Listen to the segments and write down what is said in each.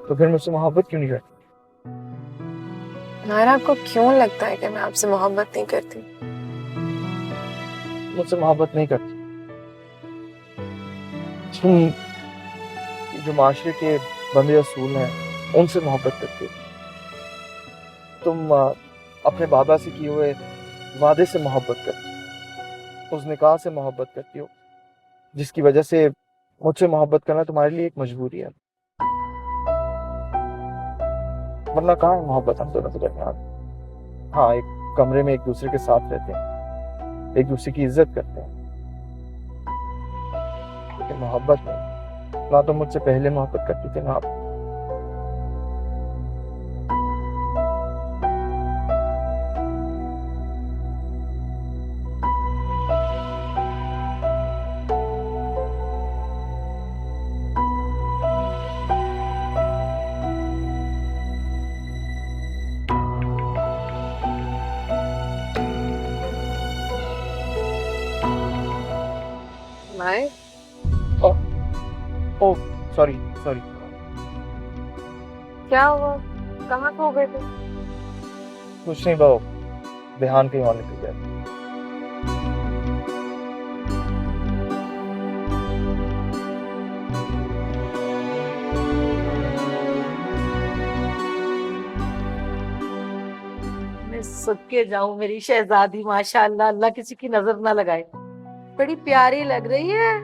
तो फिर मुझसे मोहब्बत क्यों नहीं करती? नायरा, आपको क्यों लगता है कि मैं आपसे मोहब्बत नहीं करती? मुझसे मोहब्बत नहीं करती। तुम ये जो माशरे के बंदे असूल हैं उनसे मोहब्बत करती हो। तुम अपने बाबा से किए हुए वादे से मोहब्बत करती हो, उस निकाह से मोहब्बत करती हो जिसकी वजह से मुझसे मोहब्बत करना तुम्हारे लिए एक मजबूरी है। वरना कहाँ है मोहब्बत हम दोनों के दरमियान? हाँ, एक कमरे में एक दूसरे के साथ रहते हैं, एक दूसरे की इज्जत करते हैं, लेकिन मोहब्बत नहीं। ना तुम मुझसे पहले मोहब्बत करती थी ना अब। My, oh, sorry sorry. क्या हुआ? कहाँ खो गए थे? कुछ नहीं बाबू, ध्यान कहीं और निकल गया। मैं सदके जाऊं मेरी शहजादी, माशाअल्लाह, अल्लाह किसी की नजर ना लगाए। बड़ी प्यारी लग रही है।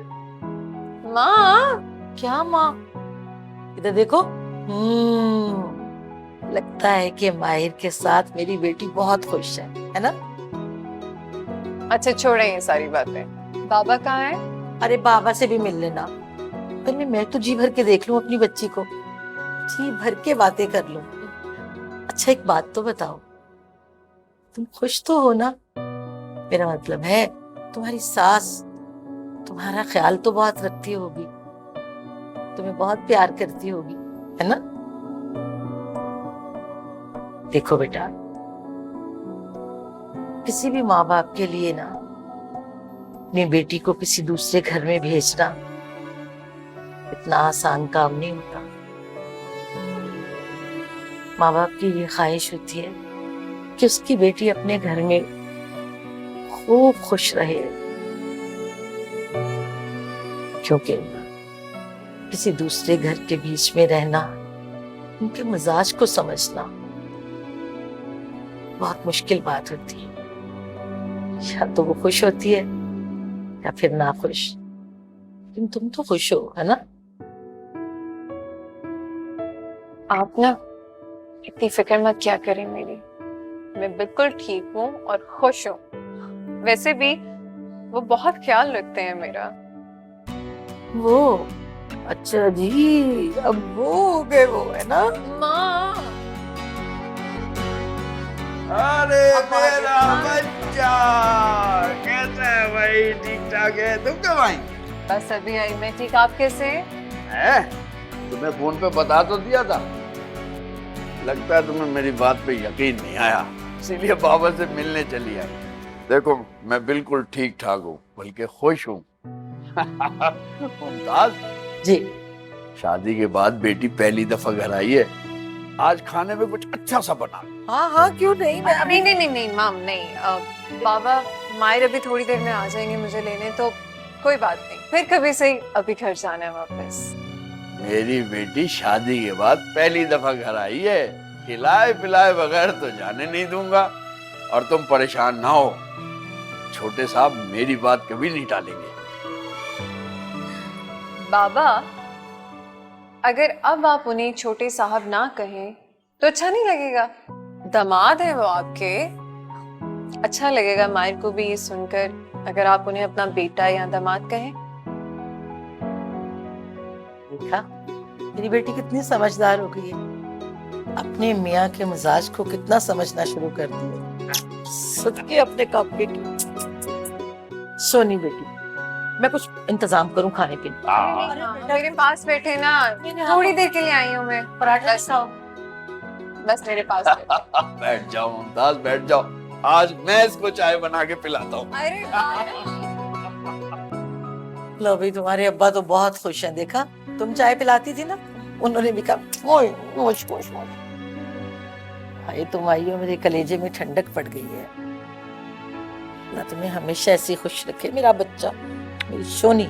माँ, क्या माँ? इधर देखो। लगता है कि माहिर के साथ मेरी बेटी बहुत खुश है ना? अच्छा छोड़े ये सारी बातें। बाबा कहाँ है? अरे बाबा से भी मिल लेना। पहले मैं तो जी भर के देख लूं अपनी बच्ची को, जी भर के बातें कर लूं। अच्छा एक बात तो बताओ, तुम खुश तो हो ना? मेरा मतलब है तुम्हारी सास तुम्हारा ख्याल तो बहुत रखती होगी, तुम्हें बहुत प्यार करती होगी, है ना? देखो बेटा, किसी भी माँ बाप के लिए ना अपनी बेटी को किसी दूसरे घर में भेजना इतना आसान काम नहीं होता। माँ बाप की ये ख्वाहिश होती है कि उसकी बेटी अपने घर में खूब खुश रहे, क्योंकि किसी दूसरे घर के बीच में रहना, उनके मिजाज को समझना बहुत मुश्किल बात होती है। या तो वो खुश होती है या फिर ना खुश, लेकिन तुम तो खुश हो, है ना? आप ना इतनी फिक्र मत क्या करें मेरी। मैं बिल्कुल ठीक हूँ और खुश हूँ। वैसे भी वो बहुत ख्याल रखते हैं मेरा। वो अच्छा जी, अब वो हो गए वो, है ना? माँ, अरे मेरा बच्चा कैसा है भाई? ठीक ठाक है? तुम कब आई? बस अभी आई मैं। ठीक, आप कैसे हैं? है? तुम्हें फोन पे बता तो दिया था। लगता है तुम्हें मेरी बात पे यकीन नहीं आया, इसीलिए बाबा से मिलने चली आई। देखो मैं बिल्कुल ठीक ठाक हूँ, बल्कि खुश हूँ। मुमताज जी। शादी के बाद बेटी पहली दफा घर आई है, आज खाने में कुछ अच्छा सा बना। हाँ हाँ, क्यों नहीं? मैं नहीं नहीं नहीं नहीं माम, नहीं। बाबा मायर अभी थोड़ी देर में आ जाएंगे मुझे लेने, तो कोई बात नहीं, फिर कभी सही। अभी घर जाना है वापस। मेरी बेटी शादी के बाद पहली दफा घर आई है, खिलाए पिलाए बगैर तो जाने नहीं दूंगा। और तुम परेशान ना हो, छोटे साहब मेरी बात कभी नहीं टालेंगे। बाबा, अगर अब आप उन्हें छोटे साहब ना कहें तो अच्छा नहीं लगेगा। दामाद है वो आपके, अच्छा लगेगा मायर को भी ये सुनकर अगर आप उन्हें अपना बेटा या दामाद कहें। देखा मेरी बेटी कितनी समझदार हो गई है, अपने मियाँ के मिजाज को कितना समझना शुरू कर दिया। सदके अपने कप के। सोनी बेटी, मैं कुछ इंतजाम करूं खाने पीने। मेरे पास बैठे ना, थोड़ी देर के लिए आई हूँ मैं। पराठा खाओ। बस मेरे पास बैठे। बैठ जाओ मुमताज, बैठ जाओ। आज मैं इसको चाय बना के पिलाता हूँ। अरे लो भाई, तुम्हारे अब्बा तो बहुत खुश हैं। देखा, तुम चाय पिलाती थी ना। उन्होंने भी कहा मोश मोश मोश मोश। हाय तुम आई हो, मेरे कलेजे में ठंडक पड़ गई है। ना तुम्हें हमेशा ऐसी खुश रखे मेरा बच्चा, मेरी सोनी।